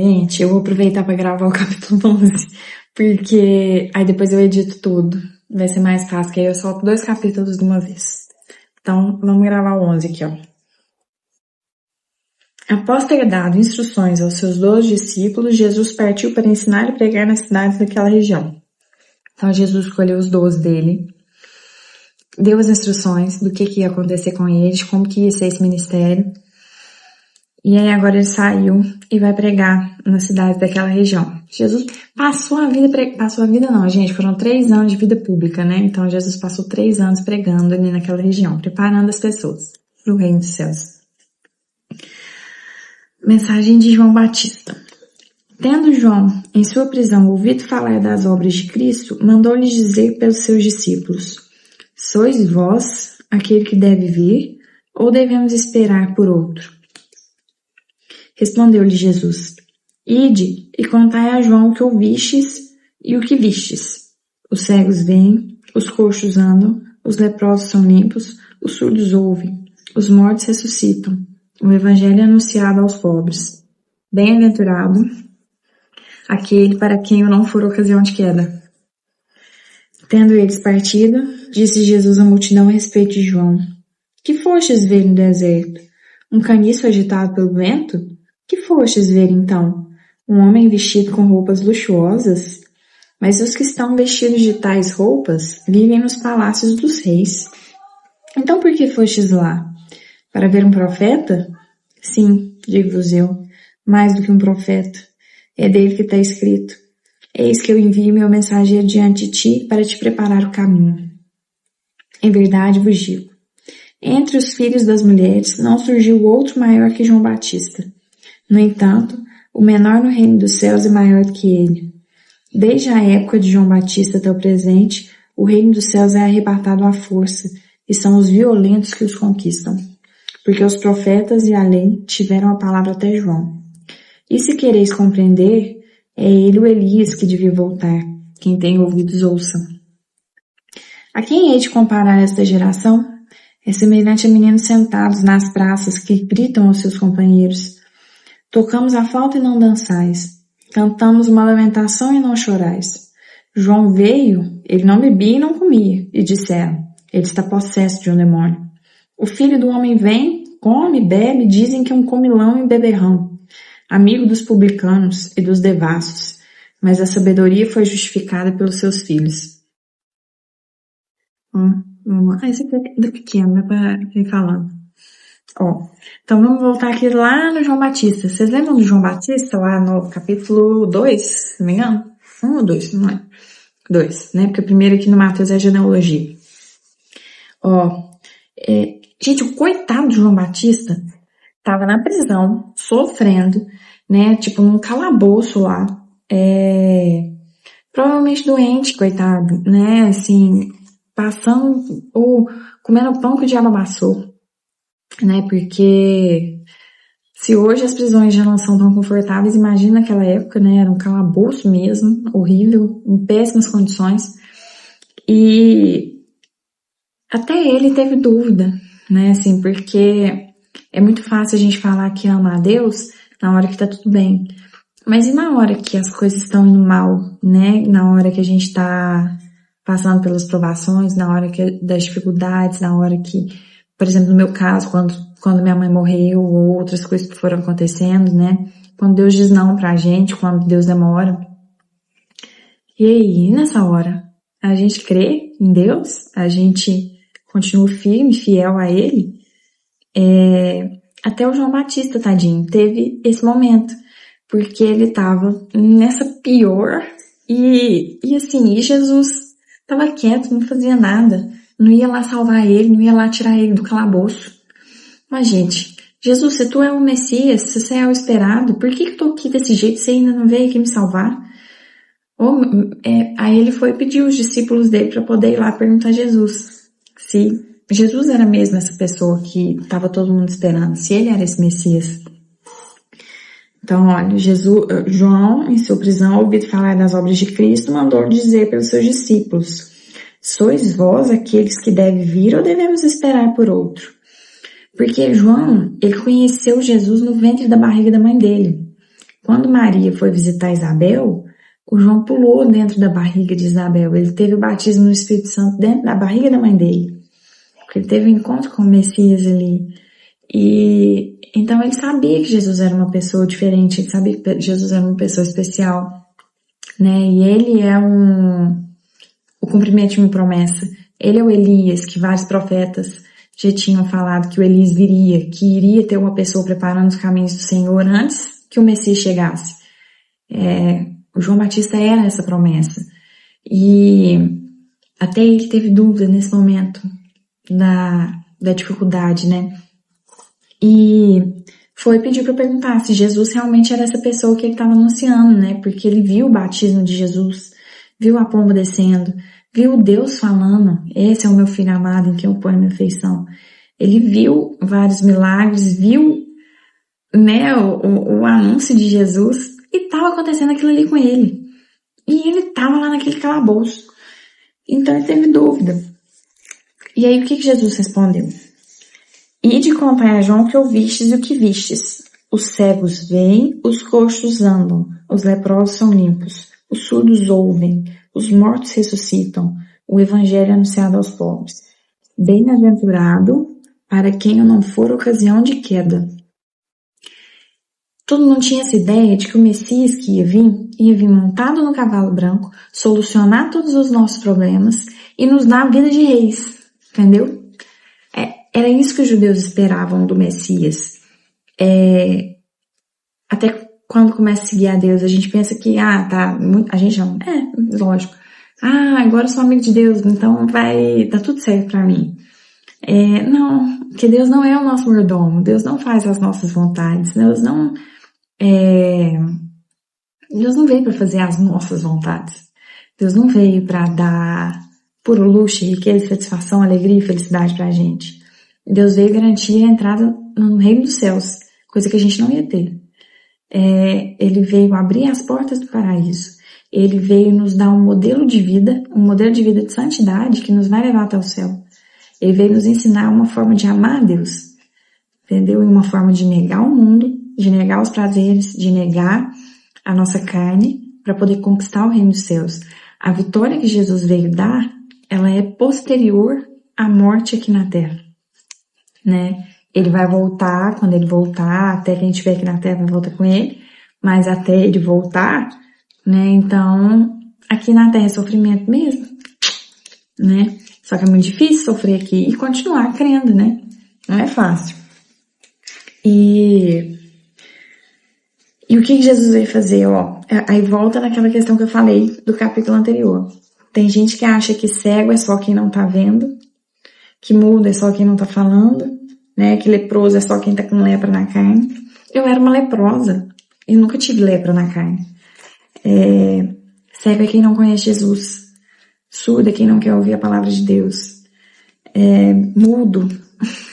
Gente, eu vou aproveitar para gravar o capítulo 11, porque aí depois eu edito tudo. Vai ser mais fácil, que aí eu solto 2 capítulos de uma vez. Então, vamos gravar o 11 aqui, ó. Após ter dado instruções aos seus 12 discípulos, Jesus partiu para ensinar e pregar nas cidades daquela região. Então, Jesus escolheu os 12 dele, deu as instruções do que ia acontecer com eles, como que ia ser esse ministério. E aí agora ele saiu e vai pregar nas cidades daquela região. Jesus passou a vida não, gente, foram 3 anos de vida pública, né? Então Jesus passou 3 anos pregando ali naquela região, preparando as pessoas para o reino dos céus. Mensagem de João Batista. Tendo João, em sua prisão, ouvido falar das obras de Cristo, mandou-lhes dizer pelos seus discípulos: sois vós aquele que deve vir, ou devemos esperar por outro? Respondeu-lhe Jesus: ide e contai a João o que ouvistes e o que vistes. Os cegos veem, os coxos andam, os leprosos são limpos, os surdos ouvem, os mortos ressuscitam. O evangelho é anunciado aos pobres. Bem-aventurado aquele para quem eu não for ocasião de queda. Tendo eles partido, disse Jesus à multidão a respeito de João: que fostes ver no deserto? Um caniço agitado pelo vento? Que fostes ver então? Um homem vestido com roupas luxuosas? Mas os que estão vestidos de tais roupas vivem nos palácios dos reis. Então por que fostes lá? Para ver um profeta? Sim, digo-vos eu, mais do que um profeta. É dele que está escrito: eis que eu envio meu mensageiro diante de ti para te preparar o caminho. Em verdade vos digo, entre os filhos das mulheres não surgiu outro maior que João Batista. No entanto, o menor no reino dos céus é maior do que ele. Desde a época de João Batista até o presente, o reino dos céus é arrebatado à força, e são os violentos que os conquistam. Porque os profetas e a lei tiveram a palavra até João. E se quereis compreender, é ele o Elias que devia voltar. Quem tem ouvidos, ouça. A quem hei de comparar esta geração? É semelhante a meninos sentados nas praças que gritam aos seus companheiros: tocamos a flauta e não dançais. Cantamos uma lamentação e não chorais. João veio, ele não bebia e não comia. E disseram: ele está possesso de um demônio. O filho do homem vem, come, bebe, dizem que é um comilão e beberrão, amigo dos publicanos e dos devassos. Mas a sabedoria foi justificada pelos seus filhos. Esse aqui é do pequeno, dá pra ir falando. Então vamos voltar aqui lá no João Batista. Vocês lembram do João Batista lá no capítulo 2, se não me engano? 1 ou 2, não é? 2, né? Porque o primeiro aqui no Mateus é a genealogia. Gente, o coitado de João Batista estava na prisão, sofrendo, né? Tipo, num calabouço lá. Provavelmente doente, coitado, né? Assim, passando ou comendo pão que o diabo amassou. Né, porque se hoje as prisões já não são tão confortáveis, imagina naquela época, né, era um calabouço mesmo, horrível, em péssimas condições, e até ele teve dúvida, né, assim, porque é muito fácil a gente falar que ama a Deus na hora que tá tudo bem, mas e na hora que as coisas estão indo mal, né, na hora que a gente tá passando pelas provações, na hora das dificuldades, na hora que, por exemplo, no meu caso, quando minha mãe morreu, ou outras coisas que foram acontecendo, né? Quando Deus diz não pra gente, quando Deus demora. E aí, nessa hora, a gente crê em Deus? A gente continua firme, fiel a Ele? Até o João Batista, tadinho, teve esse momento. Porque ele tava nessa pior e Jesus tava quieto, não fazia nada. Não ia lá salvar ele, não ia lá tirar ele do calabouço. Mas, gente, Jesus, se tu é o Messias, se você é o esperado, por que eu tô aqui desse jeito, você ainda não veio aqui me salvar? Aí ele foi pedir os discípulos dele para poder ir lá perguntar a Jesus se Jesus era mesmo essa pessoa que estava todo mundo esperando, se ele era esse Messias. Então, olha, João, em sua prisão, ouvido falar das obras de Cristo, mandou dizer pelos seus discípulos: sois vós aqueles que devem vir ou devemos esperar por outro? Porque João, ele conheceu Jesus no ventre da barriga da mãe dele. quando Maria foi visitar Isabel, o João pulou dentro da barriga de Isabel. Ele teve o batismo no Espírito Santo dentro da barriga da mãe dele. Porque ele teve um encontro com o Messias ali. E então ele sabia que Jesus era uma pessoa diferente, ele sabia que Jesus era uma pessoa especial, né? E ele é o cumprimento de uma promessa. Ele é o Elias, que vários profetas já tinham falado que o Elias viria, que iria ter uma pessoa preparando os caminhos do Senhor antes que o Messias chegasse. O João Batista era essa promessa. E até ele teve dúvida nesse momento da dificuldade, né? E foi pedir para perguntar se Jesus realmente era essa pessoa que ele estava anunciando, né? Porque ele viu o batismo de Jesus, viu a pomba descendo, viu Deus falando, esse é o meu filho amado em quem eu ponho minha afeição. Ele viu vários milagres, viu, né, o anúncio de Jesus e estava acontecendo aquilo ali com ele. E ele estava lá naquele calabouço. Então ele teve dúvida. E aí o que Jesus respondeu? Ide contar a João que ouvistes e o que vistes. Os cegos veem, os coxos andam, os leprosos são limpos, os surdos ouvem, os mortos ressuscitam, o evangelho é anunciado aos pobres. Bem-aventurado para quem não for ocasião de queda. Todo mundo tinha essa ideia de que o Messias que ia vir montado no cavalo branco, solucionar todos os nossos problemas e nos dar a vida de reis, entendeu? Era isso que os judeus esperavam do Messias. Até quando começa a seguir a Deus, a gente pensa que, a gente não, lógico. Agora eu sou amigo de Deus, então tá tudo certo pra mim. Não, porque Deus não é o nosso mordomo, Deus não faz as nossas vontades, Deus não veio para fazer as nossas vontades. Deus não veio para dar puro luxo, riqueza, satisfação, alegria e felicidade pra gente. Deus veio garantir a entrada no reino dos céus, coisa que a gente não ia ter. Ele veio abrir as portas do paraíso. Ele veio nos dar um modelo de vida de santidade que nos vai levar até o céu. Ele veio nos ensinar uma forma de amar a Deus, entendeu? E uma forma de negar o mundo, de negar os prazeres, de negar a nossa carne para poder conquistar o reino dos céus. A vitória que Jesus veio dar, ela é posterior à morte aqui na terra, né? Ele vai voltar, quando ele voltar, até quem estiver aqui na terra vai voltar com ele, mas até ele voltar, né? Então, aqui na terra é sofrimento mesmo, né? Só que é muito difícil sofrer aqui e continuar crendo, né? Não é fácil. E o que Jesus veio fazer, ó? Aí volta naquela questão que eu falei do capítulo anterior. Tem gente que acha que cego é só quem não tá vendo, que mudo é só quem não tá falando, né? Que leproso é só quem tá com lepra na carne. Eu era uma leprosa e nunca tive lepra na carne. Cego é quem não conhece Jesus. Surdo é quem não quer ouvir a palavra de Deus. Mudo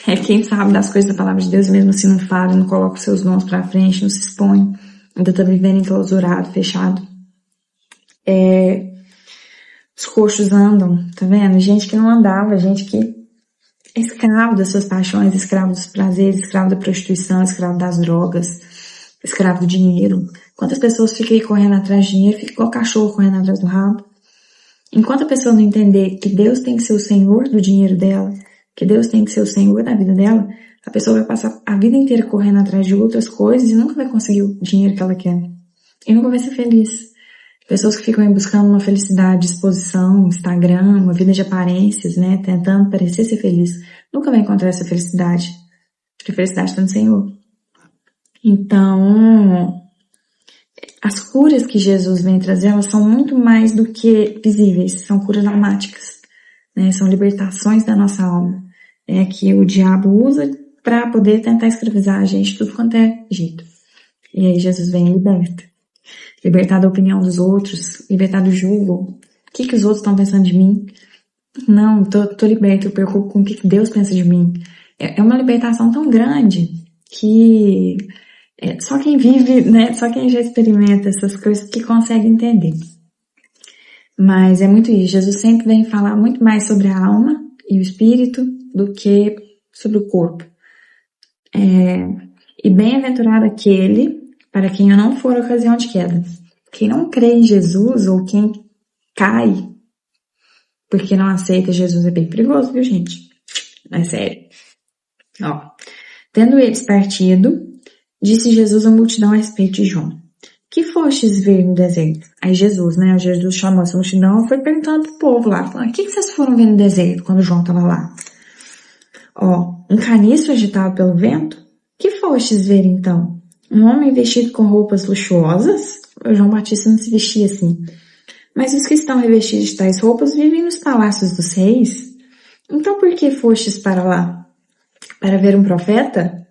é quem sabe das coisas da palavra de Deus, mesmo assim não fala, não coloca os seus dons pra frente, não se expõe, ainda tá vivendo enclausurado, fechado. Os coxos andam, tá vendo? Gente que não andava, gente que é escravo das suas paixões, escravo dos prazeres, escravo da prostituição, escravo das drogas, escravo do dinheiro. Quantas pessoas ficam aí correndo atrás de dinheiro, fica igual cachorro correndo atrás do rabo. Enquanto a pessoa não entender que Deus tem que ser o Senhor do dinheiro dela, que Deus tem que ser o Senhor da vida dela, a pessoa vai passar a vida inteira correndo atrás de outras coisas e nunca vai conseguir o dinheiro que ela quer. E nunca vai ser feliz. Pessoas que ficam aí buscando uma felicidade, exposição, Instagram, uma vida de aparências, né? Tentando parecer ser feliz. Nunca vai encontrar essa felicidade. Porque a felicidade está no Senhor. Então, as curas que Jesus vem trazer, elas são muito mais do que visíveis. São curas almáticas, né? São libertações da nossa alma. Que o diabo usa para poder tentar escravizar a gente de tudo quanto é jeito. E aí Jesus vem e liberta. Libertar da opinião dos outros, libertar do julgo. O que os outros estão pensando de mim? Não, tô liberta, eu preocupo com o que Deus pensa de mim. É uma libertação tão grande que só quem vive, né, só quem já experimenta essas coisas que consegue entender. Mas é muito isso, Jesus sempre vem falar muito mais sobre a alma e o espírito do que sobre o corpo. E bem-aventurado aquele para quem eu não for ocasião de queda. Quem não crê em Jesus ou quem cai porque não aceita Jesus é bem perigoso, viu, gente? É sério. Ó, tendo eles partido, disse Jesus à multidão a respeito de João: que fostes ver no deserto? Aí Jesus chamou essa multidão e foi perguntando pro povo lá, falando: o que vocês foram ver no deserto quando João estava lá? Ó, um caniço agitado pelo vento? Que fostes ver então? Um homem vestido com roupas luxuosas? O João Batista não se vestia assim. Mas os que estão revestidos de tais roupas vivem nos palácios dos reis. Então por que fostes para lá? Para ver um profeta?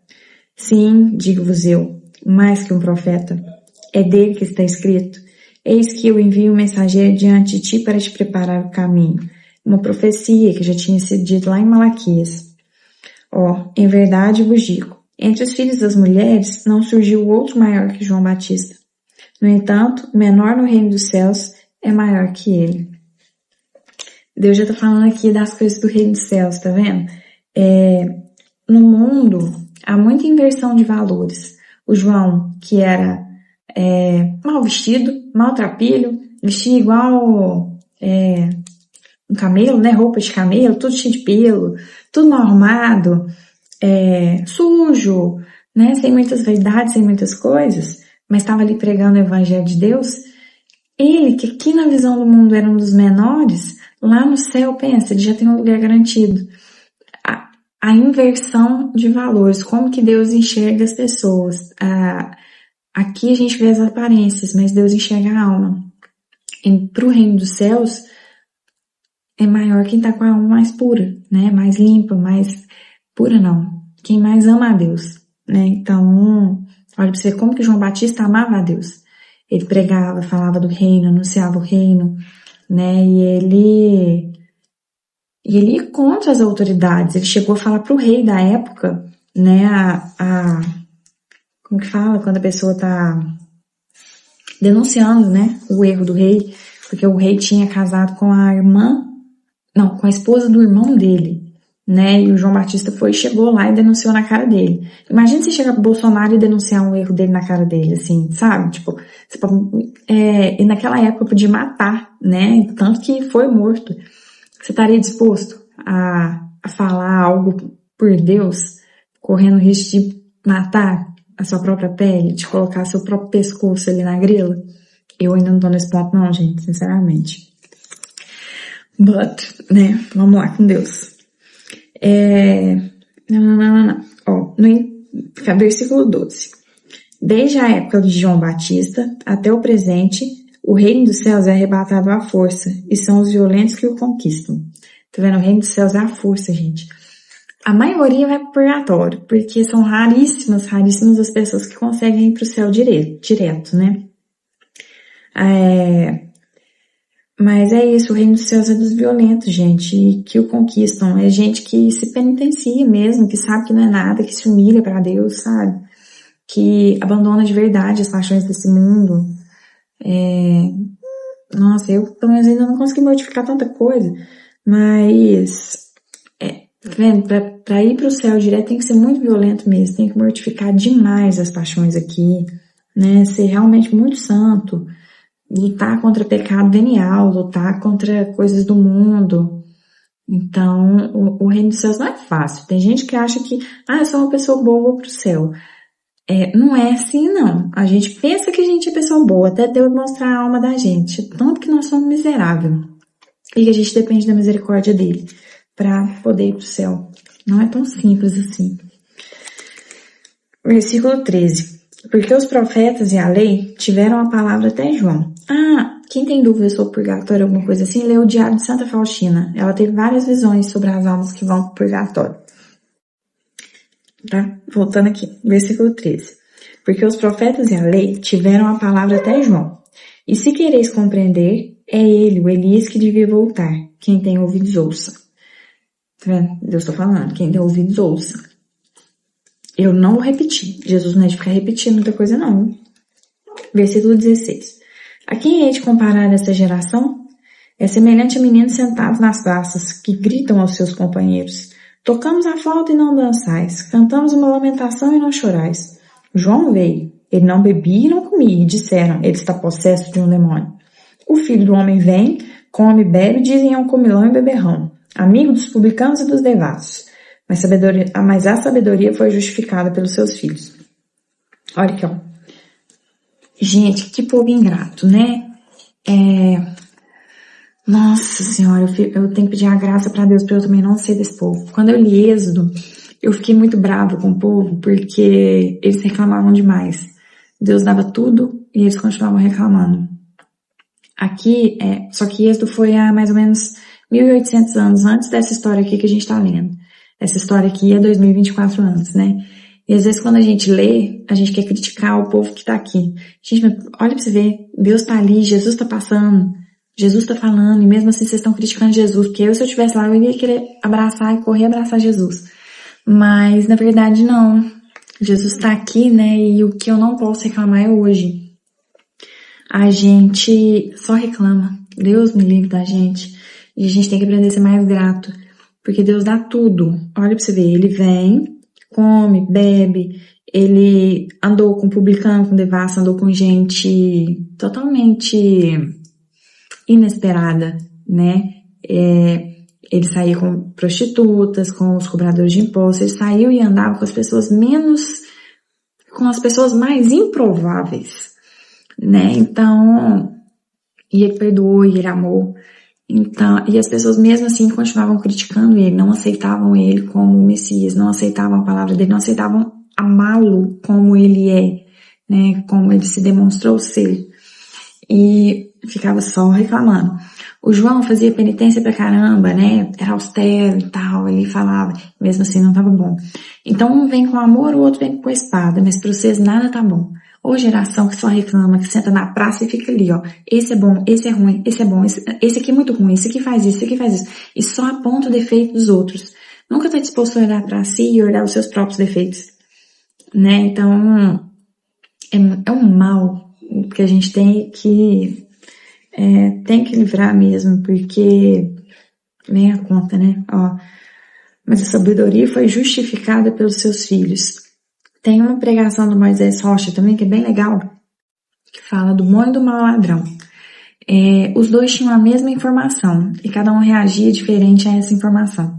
Sim, digo-vos eu, mais que um profeta. É dele que está escrito: eis que eu envio um mensageiro diante de ti para te preparar o caminho. Uma profecia que já tinha sido dita lá em Malaquias. Ó, em verdade vos digo, entre os filhos das mulheres não surgiu outro maior que João Batista. No entanto, o menor no reino dos céus é maior que ele. Deus já está falando aqui das coisas do reino dos céus, tá vendo? No mundo, há muita inversão de valores. O João, que era mal vestido, maltrapilho, vestia igual um camelo, né? Roupa de camelo, tudo cheio de pelo, tudo mal arrumado, sujo, né? Sem muitas vaidades, sem muitas coisas, mas estava ali pregando o evangelho de Deus. Ele, que aqui na visão do mundo era um dos menores, lá no céu, pensa, ele já tem um lugar garantido. A inversão de valores, como que Deus enxerga as pessoas. Aqui a gente vê as aparências, mas Deus enxerga a alma. Para o reino dos céus, é maior quem está com a alma mais pura, né? Mais limpa, mais pura não. Quem mais ama a Deus, né? Então, olha para você ver como que João Batista amava a Deus. Ele pregava, falava do reino, anunciava o reino, né? E ele ia contra as autoridades. Ele chegou a falar para o rei da época, né? Como que fala? Quando a pessoa está denunciando, né? O erro do rei, porque o rei tinha casado com com a esposa do irmão dele, né? E o João Batista chegou lá e denunciou na cara dele. Imagina você chegar pro Bolsonaro e denunciar um erro dele na cara dele, assim, sabe? Tipo, e naquela época podia matar, né? Tanto que foi morto. Você estaria disposto a falar algo por Deus, correndo o risco de matar a sua própria pele, de colocar seu próprio pescoço ali na grila? Eu ainda não tô nesse ponto não, gente, sinceramente. Né? Vamos lá com Deus. Ó, versículo 12. Desde a época de João Batista até o presente, o reino dos céus é arrebatado à força, e são os violentos que o conquistam. Tá vendo? O reino dos céus é a força, gente. A maioria vai pro purgatório, porque são raríssimas as pessoas que conseguem ir pro céu direto, né? Mas é isso, o reino dos céus é dos violentos, gente, que o conquistam. É gente que se penitencia mesmo, que sabe que não é nada, que se humilha para Deus, sabe? Que abandona de verdade as paixões desse mundo. Nossa, eu pelo menos ainda não consegui modificar tanta coisa, mas vendo, pra ir pro céu direto tem que ser muito violento mesmo, tem que mortificar demais as paixões aqui, né? Ser realmente muito santo. Lutar contra pecado venial, lutar contra coisas do mundo. Então, o reino dos céus não é fácil. Tem gente que acha que, eu sou uma pessoa boa, vou pro céu. Não é assim, não. A gente pensa que a gente é pessoa boa, até Deus mostrar a alma da gente. Tanto que nós somos miseráveis. E que a gente depende da misericórdia dele para poder ir pro céu. Não é tão simples assim. Versículo 13. Porque os profetas e a lei tiveram a palavra até João. Quem tem dúvida sobre purgatório, alguma coisa assim, lê o Diário de Santa Faustina. Ela teve várias visões sobre as almas que vão pro purgatório. Tá? Voltando aqui, versículo 13. Porque os profetas e a lei tiveram a palavra até João. E se quereis compreender, é ele, o Elias, que devia voltar. Quem tem ouvidos, ouça. Tá vendo? Deus está falando. Quem tem ouvidos, ouça. Eu não vou repetir. Jesus não é de ficar repetindo muita coisa, não. Versículo 16. A quem hei de comparar essa geração? É semelhante a meninos sentados nas praças, que gritam aos seus companheiros: tocamos a flauta e não dançais, cantamos uma lamentação e não chorais. João veio, Ele não bebia e não comia, e disseram, ele está possesso de um demônio. O Filho do Homem vem, come e bebe, dizem é um comilão e beberrão, amigo dos publicanos e dos devassos. Mas a sabedoria foi justificada pelos seus filhos. Olha aqui, ó. Gente, que povo ingrato, né? Nossa Senhora, eu tenho que pedir a graça para Deus para eu também não ser desse povo. Quando eu li Êxodo, eu fiquei muito brava com o povo porque eles reclamavam demais. Deus dava tudo e eles continuavam reclamando. Aqui, só que Êxodo foi há mais ou menos 1.800 anos antes dessa história aqui que a gente tá lendo. Essa história aqui é 2024 anos, né? E às vezes quando a gente lê, a gente quer criticar o povo que tá aqui. Gente, olha pra você ver, Deus tá ali, Jesus tá passando, Jesus tá falando, e mesmo assim vocês estão criticando Jesus, porque se eu estivesse lá, eu iria querer abraçar e correr abraçar Jesus. Mas, na verdade, não. Jesus tá aqui, né, e o que eu não posso reclamar é hoje. A gente só reclama. Deus me livre da gente. E a gente tem que aprender a ser mais grato. Porque Deus dá tudo. Olha pra você ver, ele vem, come, bebe, ele andou com publicano, com devasso, andou com gente totalmente inesperada, né? Ele saía com prostitutas, com os cobradores de impostos, ele saiu e andava com as pessoas com as pessoas mais improváveis, né? Então, e ele perdoou, e ele amou. Então, e as pessoas mesmo assim continuavam criticando ele, não aceitavam ele como o Messias, não aceitavam a palavra dele, não aceitavam amá-lo como ele é, né? Como ele se demonstrou ser. E ficava só reclamando. O João fazia penitência pra caramba, né? Era austero e tal, ele falava, mesmo assim não tava bom. Então um vem com amor, o outro vem com a espada, mas pra vocês nada tá bom. Ou geração que só reclama, que senta na praça e fica ali, ó. Esse é bom, esse é ruim, esse é bom, esse aqui é muito ruim, esse aqui faz isso, esse aqui faz isso. E só aponta o defeito dos outros. Nunca tá disposto a olhar pra si e olhar os seus próprios defeitos. Né? Então, é um mal que a gente tem que livrar mesmo, porque vem a conta, né? Ó, mas a sabedoria foi justificada pelos seus filhos. Tem uma pregação do Moisés Rocha também, que é bem legal, que fala do bom e do mau ladrão. Os dois tinham a mesma informação, e cada um reagia diferente a essa informação.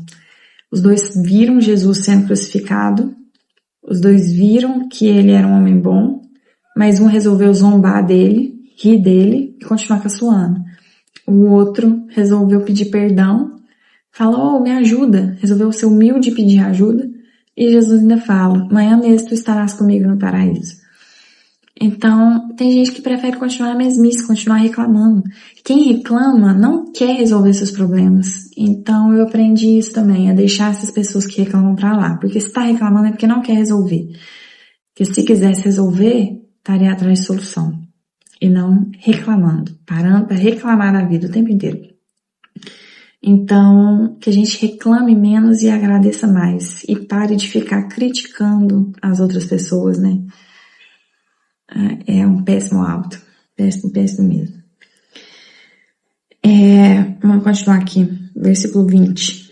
Os dois viram Jesus sendo crucificado, os dois viram que ele era um homem bom, mas um resolveu zombar dele, rir dele e continuar caçoando. O outro resolveu pedir perdão, falou, me ajuda, resolveu ser humilde e pedir ajuda, e Jesus ainda fala, amanhã mesmo tu estarás comigo no paraíso. Então, tem gente que prefere continuar na mesmice, continuar reclamando. Quem reclama não quer resolver seus problemas. Então, eu aprendi isso também, a deixar essas pessoas que reclamam pra lá. Porque se tá reclamando é porque não quer resolver. Porque se quisesse resolver, estaria atrás de solução. E não reclamando, parando para reclamar da vida o tempo inteiro. Então, que a gente reclame menos e agradeça mais. E pare de ficar criticando as outras pessoas, né? É um péssimo hábito. Péssimo, péssimo mesmo. Vamos continuar aqui. Versículo 20.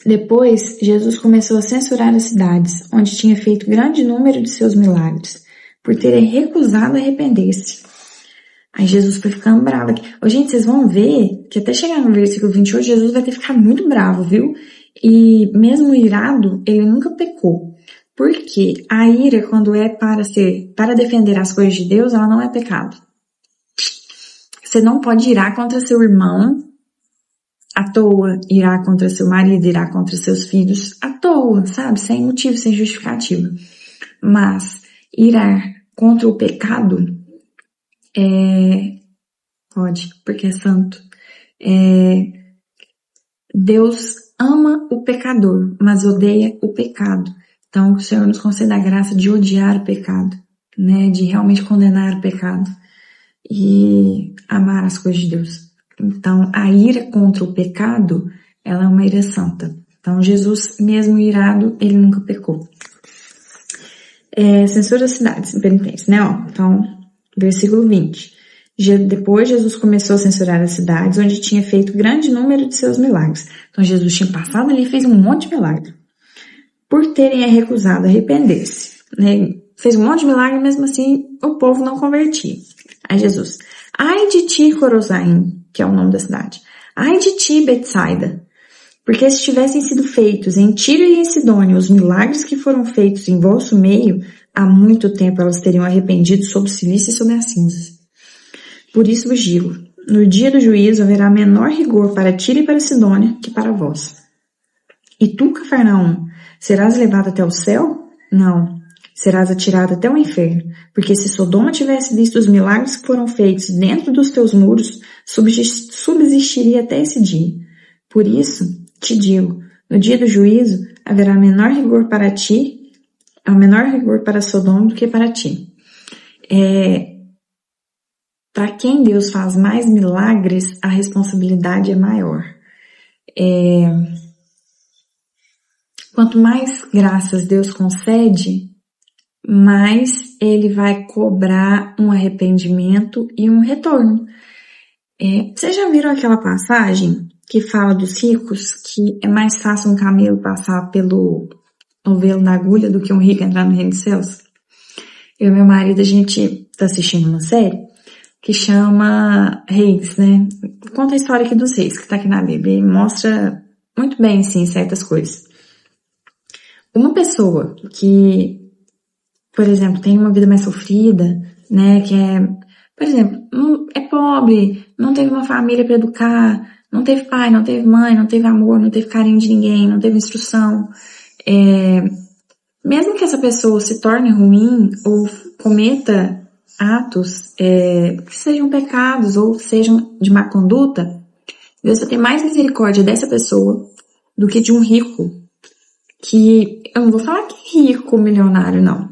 Depois, Jesus começou a censurar as cidades, onde tinha feito grande número de seus milagres, por terem recusado arrepender-se. Aí Jesus foi ficando bravo aqui. Gente, vocês vão ver que até chegar no versículo 28, Jesus vai ter que ficar muito bravo, viu? E mesmo irado, ele nunca pecou. Porque a ira, quando é para defender as coisas de Deus, ela não é pecado. Você não pode irar contra seu irmão à toa, irar contra seu marido, irar contra seus filhos à toa, sabe? Sem motivo, sem justificativa. Mas irar contra o pecado pode, porque é santo. Deus ama o pecador, mas odeia o pecado. Então, que o Senhor nos conceda a graça de odiar o pecado, né? De realmente condenar o pecado e amar as coisas de Deus. Então, a ira contra o pecado, ela é uma ira santa. Então, Jesus, mesmo irado, ele nunca pecou. Censura das cidades, penitência, né? Então, versículo 20. Depois, Jesus começou a censurar as cidades onde tinha feito grande número de seus milagres. Então, Jesus tinha passado ali e fez um monte de milagre. Por terem recusado arrepender-se, né? fez um monte de milagre, mesmo assim o povo não convertia. Aí Jesus, ai de ti, Corozaim, que é o nome da cidade. Ai de ti, Betsaida, porque se tivessem sido feitos em Tiro e em Sidônia os milagres que foram feitos em vosso meio, há muito tempo elas teriam arrependido sob o silício e sob as cinzas. Por isso vos digo, no dia do juízo haverá menor rigor para Tiro e para Sidônia que para vós. E tu, Cafarnaum, serás levado até o céu? Não, serás atirado até o inferno, porque se Sodoma tivesse visto os milagres que foram feitos dentro dos teus muros, subsistiria até esse dia. Por isso, te digo, no dia do juízo haverá menor rigor para ti, menor rigor para Sodoma do que para ti. Para quem Deus faz mais milagres, a responsabilidade é maior. Quanto mais graças Deus concede, mais Ele vai cobrar um arrependimento e um retorno. Vocês já viram aquela passagem que fala dos ricos, que é mais fácil um camelo passar pelo novelo da agulha do que um rico entrar no reino dos céus? Eu e meu marido, a gente tá assistindo uma série que chama Reis, né? Conta a história aqui dos reis, que tá aqui na Bíblia, e mostra muito bem, sim, certas coisas. Uma pessoa que, por exemplo, tem uma vida mais sofrida, né, que por exemplo, é pobre, não teve uma família para educar, não teve pai, não teve mãe, não teve amor, não teve carinho de ninguém, não teve instrução, mesmo que essa pessoa se torne ruim ou cometa atos que sejam pecados ou sejam de má conduta, Deus vai ter mais misericórdia dessa pessoa do que de um rico, que eu não vou falar que rico, milionário, não.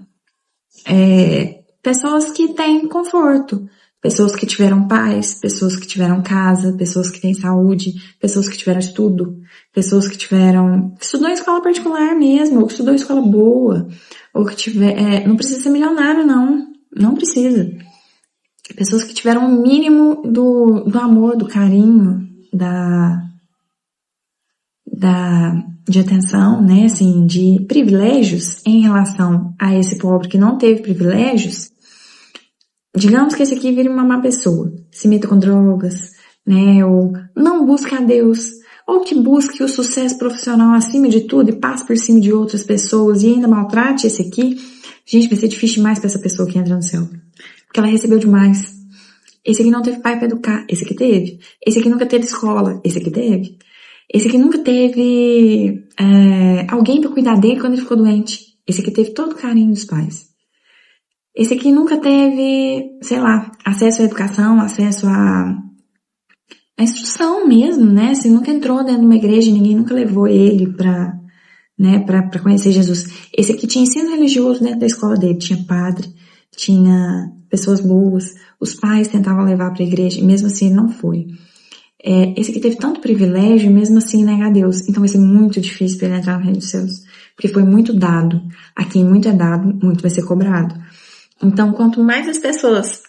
Pessoas que têm conforto, pessoas que tiveram paz, pessoas que tiveram casa, pessoas que têm saúde, pessoas que tiveram estudo, pessoas que estudou em escola particular mesmo, ou que estudou em escola boa, ou que não precisa ser milionário, não precisa. Pessoas que tiveram o mínimo do amor, do carinho, de atenção, né, assim, de privilégios em relação a esse pobre que não teve privilégios. Digamos que esse aqui vire uma má pessoa, se meta com drogas, né, ou não busque a Deus, ou que busque o sucesso profissional acima de tudo e passe por cima de outras pessoas e ainda maltrate esse aqui. Gente, vai ser difícil demais para essa pessoa que entra no céu, porque ela recebeu demais. Esse aqui não teve pai para educar, esse aqui teve. Esse aqui nunca teve escola, esse aqui teve. Esse aqui nunca teve alguém para cuidar dele quando ele ficou doente. Esse aqui teve todo o carinho dos pais. Esse aqui nunca teve, sei lá, acesso à educação, acesso à instrução mesmo, né? Você nunca entrou dentro de uma igreja, ninguém nunca levou ele para conhecer Jesus. Esse aqui tinha ensino religioso dentro da escola dele, tinha padre, tinha pessoas boas, os pais tentavam levar para a igreja, e mesmo assim ele não foi. Esse aqui teve tanto privilégio, mesmo assim nega a Deus. Então vai ser muito difícil para ele entrar no reino dos céus. Porque foi muito dado. A quem muito é dado, muito vai ser cobrado. Então, quanto mais as pessoas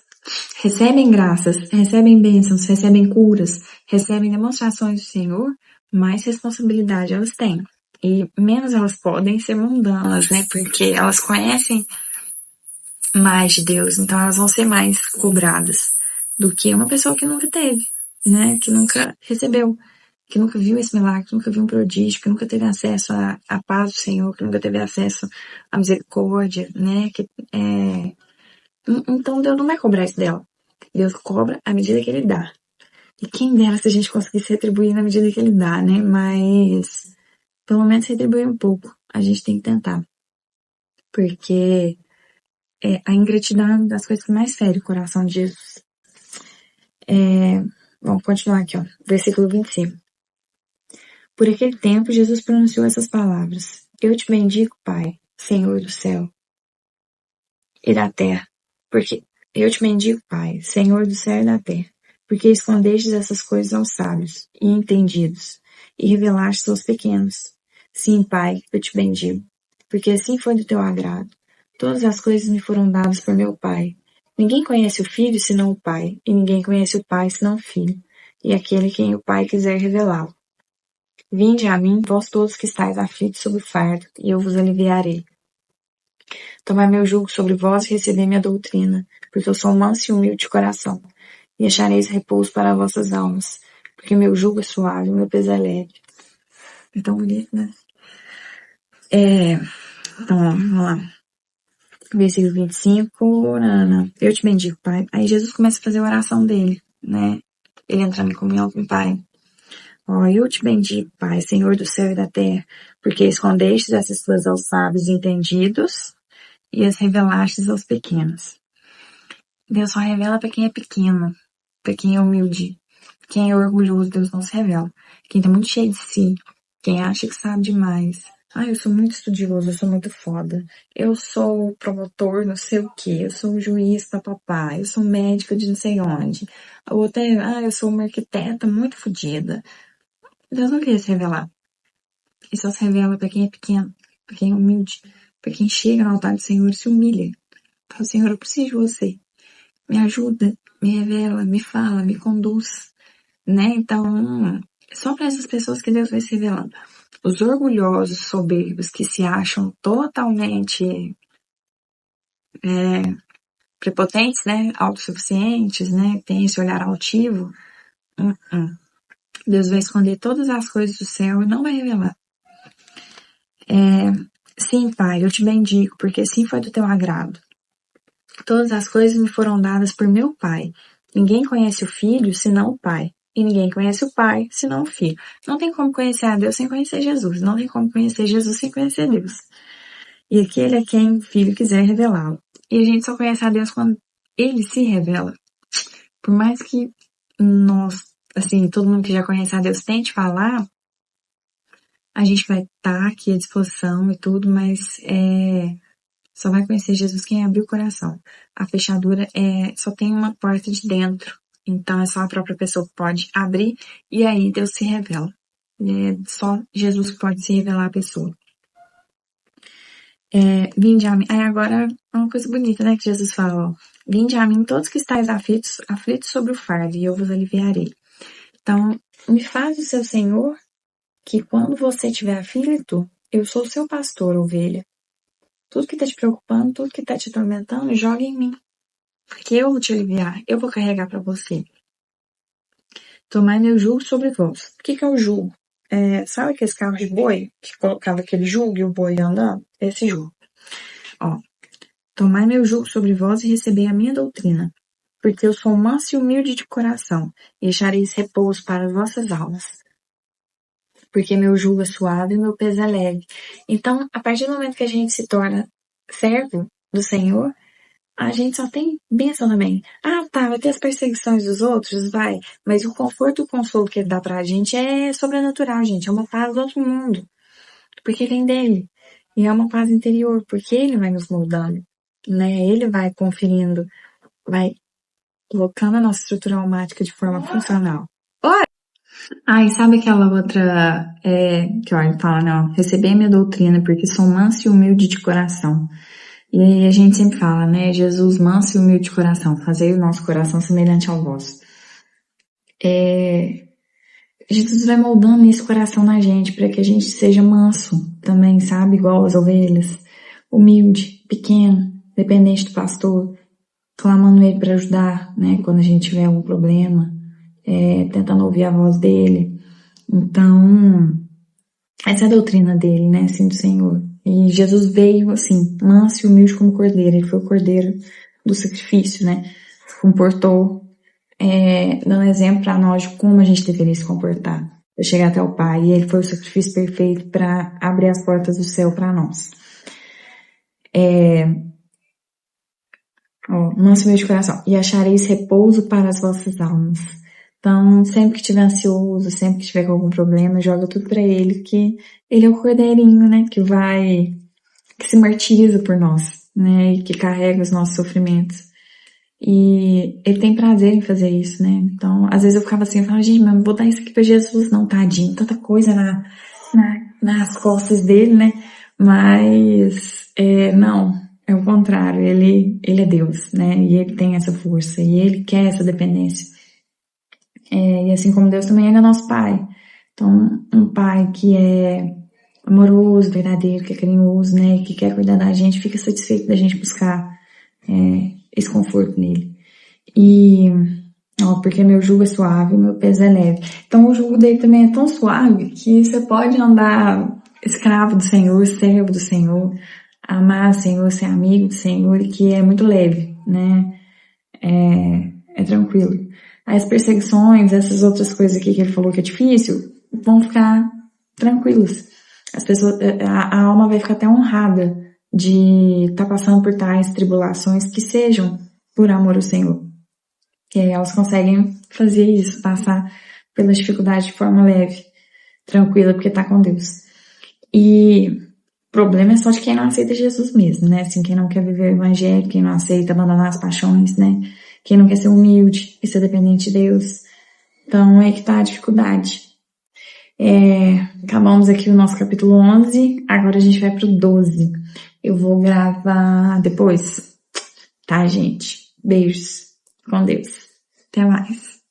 recebem graças, recebem bênçãos, recebem curas, recebem demonstrações do Senhor, mais responsabilidade elas têm. E menos elas podem ser mundanas, né? Porque elas conhecem mais de Deus. Então elas vão ser mais cobradas do que uma pessoa que nunca teve, né, que nunca recebeu, que nunca viu esse milagre, que nunca viu um prodígio, que nunca teve acesso à paz do Senhor, que nunca teve acesso à misericórdia, né, então Deus não vai cobrar isso dela. Deus cobra à medida que Ele dá. E quem dera se a gente conseguisse retribuir na medida que Ele dá, né, mas pelo menos retribuir um pouco. A gente tem que tentar. Porque a ingratidão é uma das coisas que mais fere o coração de Jesus. Vamos continuar aqui, ó. Versículo 25. Por aquele tempo, Jesus pronunciou essas palavras. Eu te bendigo, Pai, Senhor do céu e da terra. Porque eu te bendigo, Pai, Senhor do céu e da terra. Porque escondestes essas coisas aos sábios e entendidos e revelaste aos pequenos. Sim, Pai, eu te bendigo. Porque assim foi do teu agrado. Todas as coisas me foram dadas por meu Pai. Ninguém conhece o Filho senão o Pai, e ninguém conhece o Pai senão o Filho, e aquele quem o Pai quiser revelá-lo. Vinde a mim, vós todos que estáis aflitos sob o fardo, e eu vos aliviarei. Tomai meu jugo sobre vós e recebei minha doutrina, porque eu sou manso e humilde de coração, e achareis repouso para vossas almas, porque meu jugo é suave, meu peso é leve. É tão bonito, né? Então, vamos lá. Versículo 25, eu te bendigo, Pai. Aí Jesus começa a fazer a oração dele, né? Ele entrando em comunhão com o Pai. Ó, eu te bendigo, Pai, Senhor do céu e da terra, porque escondestes essas coisas aos sábios e entendidos e as revelastes aos pequenos. Deus só revela para quem é pequeno, para quem é humilde. Quem é orgulhoso, Deus não se revela. Quem tá muito cheio de si, quem acha que sabe demais. Ah, eu sou muito estudioso, eu sou muito foda. Eu sou promotor, não sei o quê. Eu sou juiz, papapá. Eu sou médica de não sei onde. A outra é, eu sou uma arquiteta muito fodida. Deus não queria se revelar. Ele só se revela para quem é pequeno, para quem é humilde, para quem chega no altar do Senhor e se humilha. Fala, Senhor, eu preciso de você. Me ajuda, me revela, me fala, me conduz. Né? Então, só para essas pessoas que Deus vai se revelando. Os orgulhosos, soberbos, que se acham totalmente prepotentes, né? Autossuficientes, né? Tem esse olhar altivo. Deus vai esconder todas as coisas do céu e não vai revelar. Sim, Pai, eu te bendigo, porque sim foi do teu agrado. Todas as coisas me foram dadas por meu Pai. Ninguém conhece o Filho senão o Pai. E ninguém conhece o Pai senão o Filho. Não tem como conhecer a Deus sem conhecer Jesus. Não tem como conhecer Jesus sem conhecer Deus. E aquele é quem o Filho quiser revelá-lo. E a gente só conhece a Deus quando Ele se revela. Por mais que nós, assim, todo mundo que já conhece a Deus tente falar, a gente vai estar aqui à disposição e tudo, mas só vai conhecer Jesus quem abrir o coração. A fechadura só tem uma porta de dentro. Então é só a própria pessoa que pode abrir e aí Deus se revela. É só Jesus que pode se revelar à pessoa. Vinde a mim. Aí agora é uma coisa bonita, né? Que Jesus fala, ó. Vinde a mim todos que estáis aflitos sobre o fardo, e eu vos aliviarei. Então, me faz o seu Senhor que quando você estiver aflito, eu sou o seu pastor, ovelha. Tudo que tá te preocupando, tudo que tá te atormentando, joga em mim. Porque eu vou te aliviar, eu vou carregar para você. Tomai meu jugo sobre vós. O que é o jugo? Sabe aqueles carros de boi que colocava aquele jugo e o boi andando? Esse jugo. Ó, tomai meu jugo sobre vós e recebei a minha doutrina, porque eu sou manso e humilde de coração, e achareis repouso para as vossas almas. Porque meu jugo é suave e meu peso é leve. Então, a partir do momento que a gente se torna servo do Senhor, a gente só tem bênção também. Ah, tá, vai ter as perseguições dos outros? Vai. Mas o conforto e o consolo que ele dá pra gente é sobrenatural, gente. É uma paz do outro mundo. Porque vem dele. E é uma paz interior, porque ele vai nos moldando, né? Ele vai conferindo, vai colocando a nossa estrutura almática de forma funcional. E sabe aquela outra, que ó, ele fala, não, receber minha doutrina, porque sou manso e humilde de coração. E aí a gente sempre fala, né, Jesus manso e humilde de coração, fazei o nosso coração semelhante ao vosso. Jesus vai moldando esse coração na gente, para que a gente seja manso também, sabe, igual as ovelhas, humilde, pequeno, dependente do pastor, clamando ele para ajudar, né, quando a gente tiver algum problema, tentando ouvir a voz dele. Então, essa é a doutrina dele, né, assim, do Senhor. E Jesus veio, assim, manso e humilde como cordeiro. Ele foi o cordeiro do sacrifício, né, se comportou, dando exemplo para nós de como a gente deveria se comportar para chegar até o Pai. E ele foi o sacrifício perfeito para abrir as portas do céu para nós. Manso e humilde de coração. E achareis repouso para as vossas almas. Então, sempre que estiver ansioso, sempre que estiver com algum problema, joga tudo pra ele, que ele é o cordeirinho, né, que se martiriza por nós, né, e que carrega os nossos sofrimentos. E ele tem prazer em fazer isso, né. Então, às vezes eu ficava assim, eu falava, gente, mas não vou dar isso aqui pra Jesus não, tadinho, tanta coisa nas costas dele, né. Mas, não, é o contrário, ele é Deus, né, e ele tem essa força, e ele quer essa dependência. E assim como Deus também, ele é nosso Pai. Então, um Pai que é amoroso, verdadeiro, que é carinhoso, né, que quer cuidar da gente, fica satisfeito da gente buscar esse conforto nele. E, porque meu jugo é suave, meu peso é leve. Então o jugo dele também é tão suave que você pode andar escravo do Senhor, servo do Senhor, amar o Senhor, ser amigo do Senhor, que é muito leve, né? É tranquilo. As perseguições, essas outras coisas aqui que ele falou que é difícil, vão ficar tranquilos. As pessoas, a alma vai ficar até honrada de estar passando por tais tribulações que sejam por amor ao Senhor. E aí elas conseguem fazer isso, passar pela dificuldade de forma leve, tranquila, porque tá com Deus. E o problema é só de quem não aceita Jesus mesmo, né? Assim, quem não quer viver o evangelho, quem não aceita abandonar as paixões, né? Quem não quer ser humilde e ser dependente de Deus. Então, é que tá a dificuldade. Acabamos aqui o nosso capítulo 11, agora a gente vai pro 12. Eu vou gravar depois, tá, gente? Beijos. Com Deus. Até mais.